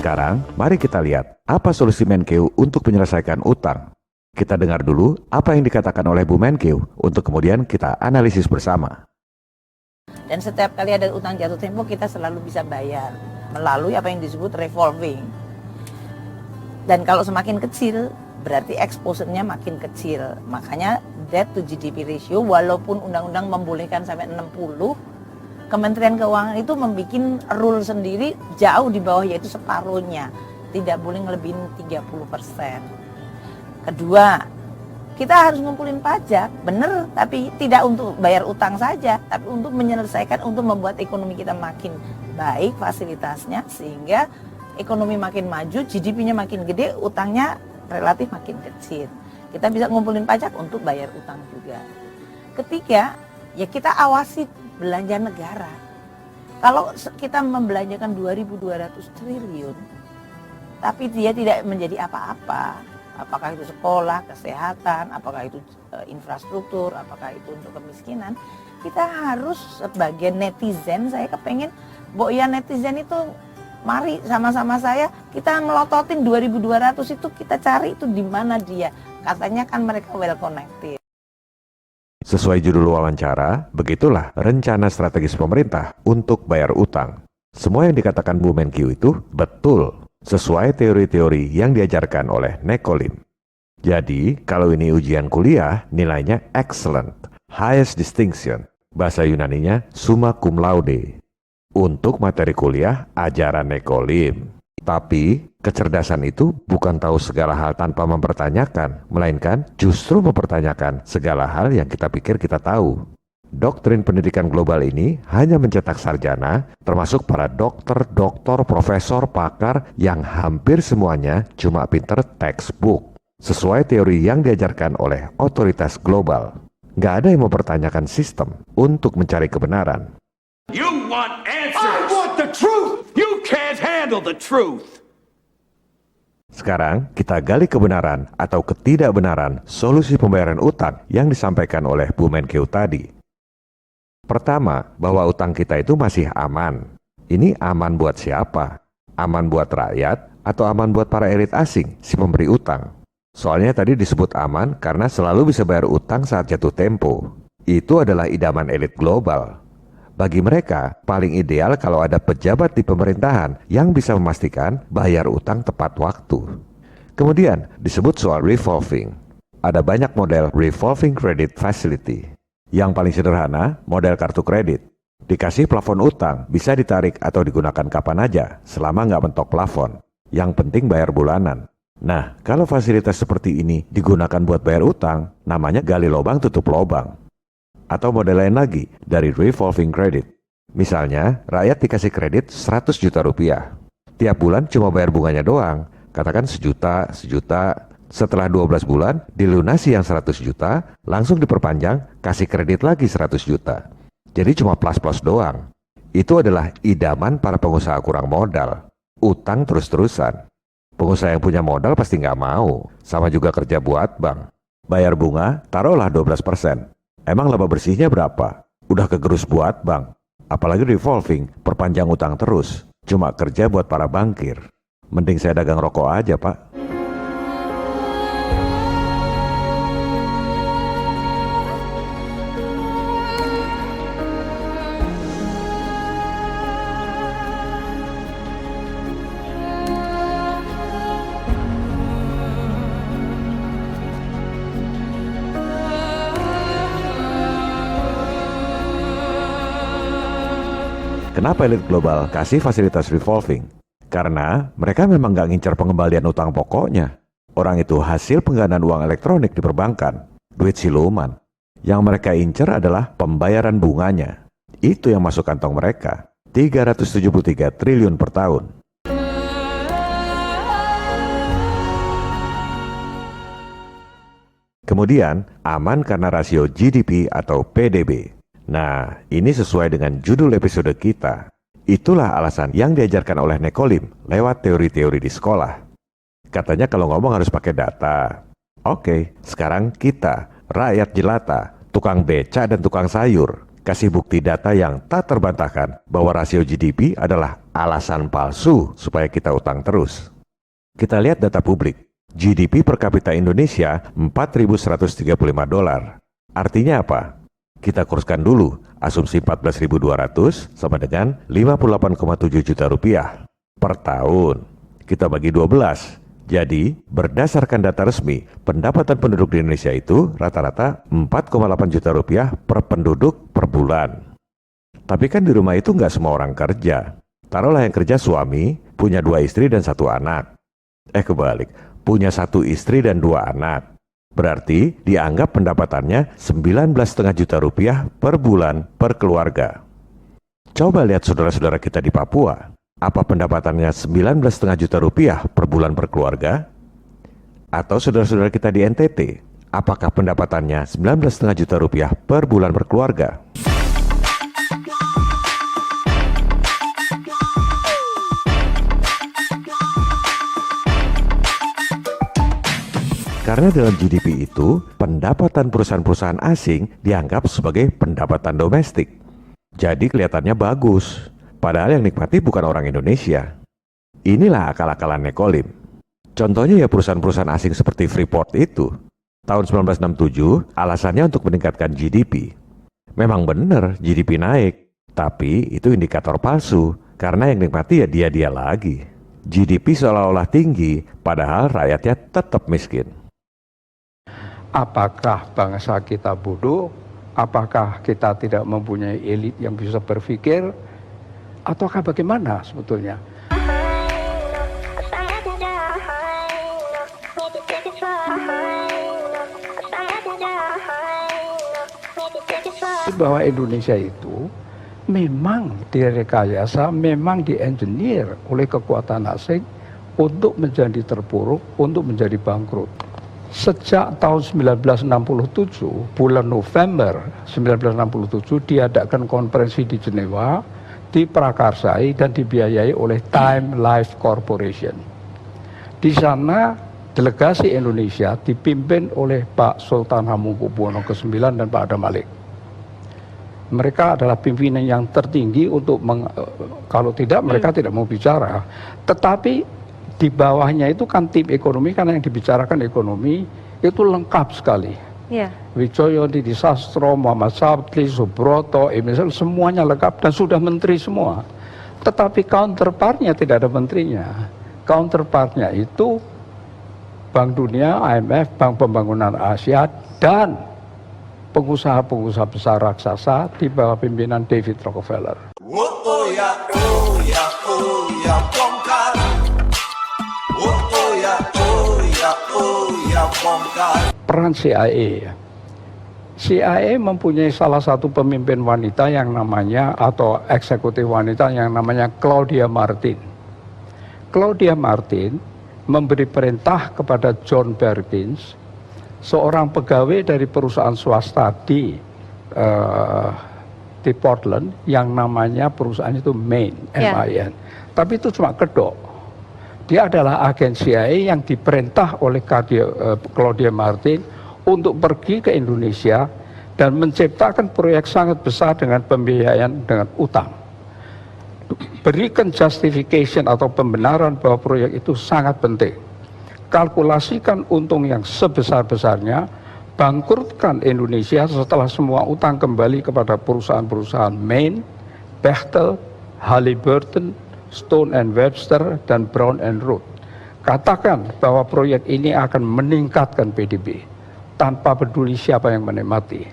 Sekarang, mari kita lihat apa solusi Menkeu untuk menyelesaikan utang. Kita dengar dulu apa yang dikatakan oleh Bu Menkeu untuk kemudian kita analisis bersama. Dan setiap kali ada utang jatuh tempo kita selalu bisa bayar melalui apa yang disebut revolving. Dan kalau semakin kecil berarti exposure-nya makin kecil. Makanya debt to GDP ratio walaupun undang-undang membolehkan sampai 60, Kementerian Keuangan itu membuat rule sendiri jauh di bawah, yaitu separuhnya. Tidak boleh ngelebihin 30%. Kedua, kita harus ngumpulin pajak, bener, tapi tidak untuk bayar utang saja, tapi untuk menyelesaikan, untuk membuat ekonomi kita makin baik fasilitasnya, sehingga ekonomi makin maju, GDP-nya makin gede, utangnya relatif makin kecil. Kita bisa ngumpulin pajak untuk bayar utang juga. Ketiga, ya kita awasi belanja negara. Kalau kita membelanjakan 2.200 triliun, tapi dia tidak menjadi apa-apa, apakah itu sekolah, kesehatan, apakah itu infrastruktur, apakah itu untuk kemiskinan, kita harus sebagai netizen, saya kepengen, ya netizen itu, mari sama-sama kita melototin 2.200 itu, kita cari itu di mana dia. Katanya kan mereka well connected. Sesuai judul wawancara, begitulah rencana strategis pemerintah untuk bayar utang. Semua yang dikatakan Bu Menkeu itu betul, sesuai teori-teori yang diajarkan oleh Nekolim. Jadi, kalau ini ujian kuliah, nilainya excellent, highest distinction. Bahasa Yunaninya summa cum laude. Untuk materi kuliah, ajaran Nekolim. Tapi, kecerdasan itu bukan tahu segala hal tanpa mempertanyakan, melainkan justru mempertanyakan segala hal yang kita pikir kita tahu. Doktrin pendidikan global ini hanya mencetak sarjana, termasuk para dokter, profesor, pakar yang hampir semuanya cuma pinter textbook, sesuai teori yang diajarkan oleh otoritas global. Nggak ada yang mempertanyakan sistem untuk mencari kebenaran. You want answers. I want the truth. You can't handle the truth. Sekarang kita gali kebenaran atau ketidakbenaran solusi pembayaran utang yang disampaikan oleh Bu Menkeu tadi. Pertama, bahwa utang kita itu masih aman. Ini aman buat siapa? Aman buat rakyat atau aman buat para elit asing, si pemberi utang? Soalnya tadi disebut aman karena selalu bisa bayar utang saat jatuh tempo. Itu adalah idaman elit global. Bagi mereka, paling ideal kalau ada pejabat di pemerintahan yang bisa memastikan bayar utang tepat waktu. Kemudian disebut soal revolving. Ada banyak model revolving credit facility. Yang paling sederhana, model kartu kredit. Dikasih plafon utang, bisa ditarik atau digunakan kapan aja, selama nggak mentok plafon. Yang penting bayar bulanan. Nah, kalau fasilitas seperti ini digunakan buat bayar utang, namanya gali lubang tutup lubang. Atau model lain lagi, dari revolving credit. Misalnya, rakyat dikasih kredit 100 juta rupiah. Tiap bulan cuma bayar bunganya doang. Katakan sejuta. Setelah 12 bulan, dilunasi yang 100 juta, langsung diperpanjang, kasih kredit lagi 100 juta. Jadi cuma plus-plus doang. Itu adalah idaman para pengusaha kurang modal. Utang terus-terusan. Pengusaha yang punya modal pasti nggak mau. Sama juga kerja buat bank. Bayar bunga, taruhlah 12%. Emang laba bersihnya berapa? Udah kegerus buat bank. Apalagi revolving, perpanjang utang terus. Cuma kerja buat para bankir. Mending saya dagang rokok aja, Pak. Kenapa elit global kasih fasilitas revolving? Karena mereka memang nggak ngincer pengembalian utang pokoknya. Orang itu hasil penggandaan uang elektronik di perbankan, duit siluman. Yang mereka incer adalah pembayaran bunganya. Itu yang masuk kantong mereka, 373 triliun per tahun. Kemudian, aman karena rasio GDP atau PDB. Nah, ini sesuai dengan judul episode kita. Itulah alasan yang diajarkan oleh Nekolim lewat teori-teori di sekolah. Katanya kalau ngomong harus pakai data. Oke, sekarang kita, rakyat jelata, tukang beca dan tukang sayur, kasih bukti data yang tak terbantahkan bahwa rasio GDP adalah alasan palsu supaya kita utang terus. Kita lihat data publik. GDP per kapita Indonesia $4.135. Artinya apa? Kita kurskan dulu, asumsi 14.200 sama dengan 58,7 juta rupiah per tahun. Kita bagi 12. Jadi, berdasarkan data resmi, pendapatan penduduk di Indonesia itu rata-rata 4,8 juta rupiah per penduduk per bulan. Tapi kan di rumah itu nggak semua orang kerja. Taruhlah yang kerja suami, punya 2 istri dan 1 anak. Kebalik, punya 1 istri dan 2 anak. Berarti dianggap pendapatannya 19,5 juta rupiah per bulan per keluarga. Coba lihat saudara-saudara kita di Papua. Apa pendapatannya 19,5 juta rupiah per bulan per keluarga? Atau saudara-saudara kita di NTT, apakah pendapatannya 19,5 juta rupiah per bulan per keluarga? Karena dalam GDP itu, pendapatan perusahaan-perusahaan asing dianggap sebagai pendapatan domestik. Jadi kelihatannya bagus. Padahal yang nikmati bukan orang Indonesia. Inilah akal-akalan Nekolim. Contohnya ya perusahaan-perusahaan asing seperti Freeport itu. Tahun 1967, alasannya untuk meningkatkan GDP. Memang benar GDP naik, tapi itu indikator palsu. Karena yang nikmati ya dia-dia lagi. GDP seolah-olah tinggi, padahal rakyatnya tetap miskin. Apakah bangsa kita bodoh? Apakah kita tidak mempunyai elit yang bisa berpikir? Ataukah bagaimana sebetulnya? Bahwa Indonesia itu memang direkayasa, memang diengineer oleh kekuatan asing untuk menjadi terpuruk, untuk menjadi bangkrut. Sejak tahun 1967, bulan November 1967 diadakan konferensi di Jenewa, diprakarsai dan dibiayai oleh Time Life Corporation. Di sana delegasi Indonesia dipimpin oleh Pak Sultan Hamengkubuwono ke-9 dan Pak Adam Malik. Mereka adalah pimpinan yang tertinggi untuk kalau tidak mereka tidak mau bicara. Tetapi di bawahnya itu kan tim ekonomi, karena yang dibicarakan ekonomi itu lengkap sekali. Wijoyo, Didi Sastro, Muhammad Sabtli, Subroto, Emisal, semuanya lengkap dan sudah menteri semua. Tetapi counterpartnya tidak ada menterinya. Counterpartnya itu Bank Dunia, IMF, Bank Pembangunan Asia, dan pengusaha-pengusaha besar raksasa di bawah pimpinan David Rockefeller. Peran CIA. CIA mempunyai salah satu pemimpin wanita yang namanya, atau eksekutif wanita yang namanya Claudia Martin. Claudia Martin memberi perintah kepada John Perkins, seorang pegawai dari perusahaan swasta di Portland, yang namanya perusahaan itu Main, MIN. Tapi itu cuma kedok. Dia adalah agen CIA yang diperintah oleh Claudia Martin untuk pergi ke Indonesia dan menciptakan proyek sangat besar dengan pembiayaan dengan utang. Berikan justification atau pembenaran bahwa proyek itu sangat penting. Kalkulasikan untung yang sebesar-besarnya, bangkrutkan Indonesia setelah semua utang kembali kepada perusahaan-perusahaan Main, Bechtel, Halliburton, Stone and Webster, dan Brown and Root. Katakan bahwa proyek ini akan meningkatkan PDB tanpa peduli siapa yang menikmati.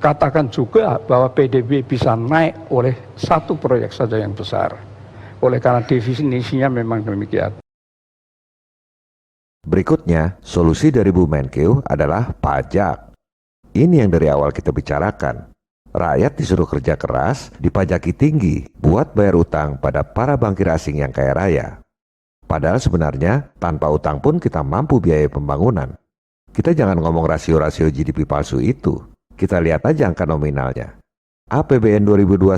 Katakan juga bahwa PDB bisa naik oleh satu proyek saja yang besar. Oleh karena definisinya memang demikian. Berikutnya, solusi dari Bu Menkeu adalah pajak. Ini yang dari awal kita bicarakan. Rakyat disuruh kerja keras, dipajaki tinggi buat bayar utang pada para bankir asing yang kaya raya. Padahal sebenarnya tanpa utang pun kita mampu biaya pembangunan. Kita jangan ngomong rasio-rasio GDP palsu itu. Kita lihat aja angka nominalnya. APBN 2021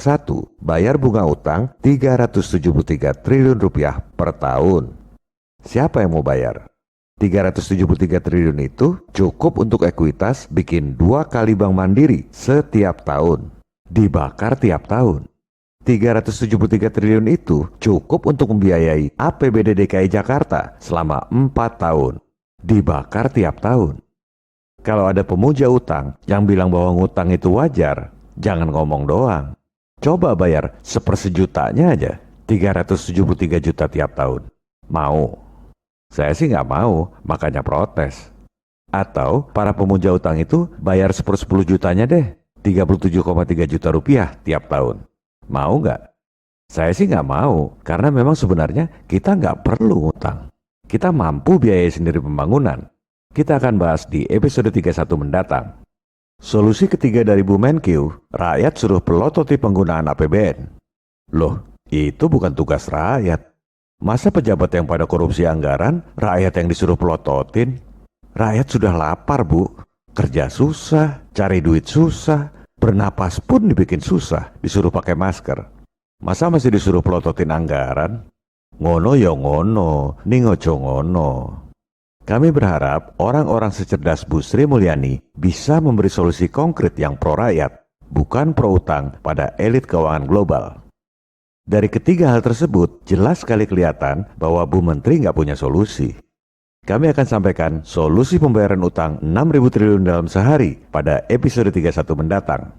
bayar bunga utang 373 triliun rupiah per tahun. Siapa yang mau bayar? 373 triliun itu cukup untuk ekuitas bikin 2 kali bank mandiri setiap tahun. dibakar tiap tahun. 373 triliun itu cukup untuk membiayai APBD DKI Jakarta selama 4 tahun. Dibakar tiap tahun. Kalau ada pemuja utang yang bilang bahwa ngutang itu wajar, jangan ngomong doang. Coba bayar 1/100.000-nya aja, 373 juta tiap tahun. Mau? Saya sih nggak mau, makanya protes. Atau para pemuja utang itu bayar 10 jutanya deh, 37,3 juta rupiah tiap tahun. Mau nggak? Saya sih nggak mau, karena memang sebenarnya kita nggak perlu utang. Kita mampu biayai sendiri pembangunan. Kita akan bahas di episode 31 mendatang. Solusi ketiga dari Bu Menkyu, rakyat suruh pelototi penggunaan APBN. Loh, itu bukan tugas rakyat. Masa pejabat yang pada korupsi anggaran, rakyat yang disuruh pelototin? Rakyat sudah lapar, Bu. Kerja susah, cari duit susah, bernapas pun dibikin susah, disuruh pakai masker. Masa masih disuruh pelototin anggaran? Ngono ya ngono, ning ojo ngono. Kami berharap orang-orang secerdas Bu Sri Mulyani bisa memberi solusi konkret yang pro rakyat, bukan pro utang pada elit keuangan global. Dari ketiga hal tersebut, jelas sekali kelihatan bahwa Bu Menteri nggak punya solusi. Kami akan sampaikan solusi pembayaran utang 6.000 triliun dalam sehari pada episode 31 mendatang.